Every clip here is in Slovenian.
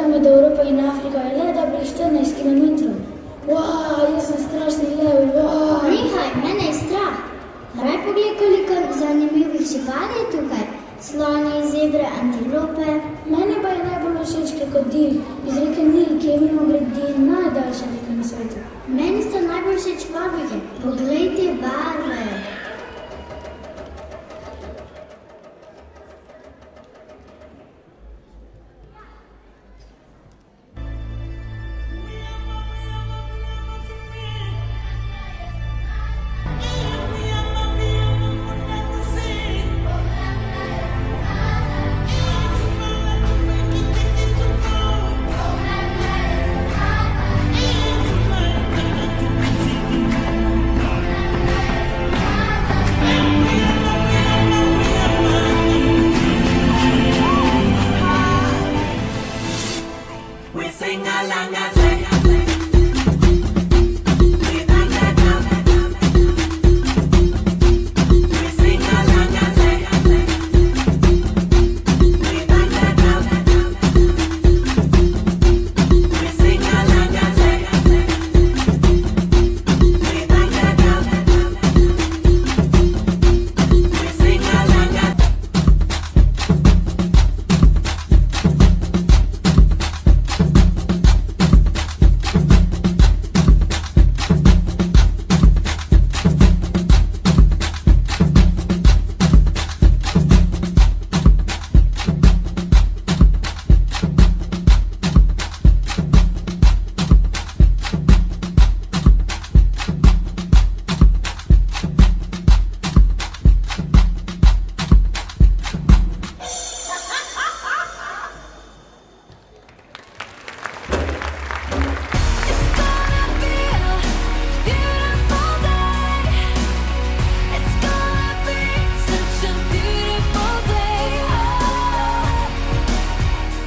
Razdalja med Evropo in Afriko je le dobrih 14 kilometrov. Jaz sem strašni lev, Nehaj, mene je strah. Raj pogled, koliko zanimivih živali je tukaj. Sloni, zebre, antilope. Meni pa je najbolj všeč krokodil iz reke Nil, ki je mimogrede najdaljša reka na svetu. Meni sta najbolj všeč papige. Poglejte barve.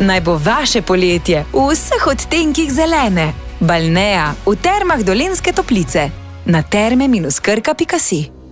Naj bo vaše poletje v vseh odtenkih zelene. Balnea v Termah Dolenjske Toplice. Na terme-krka.si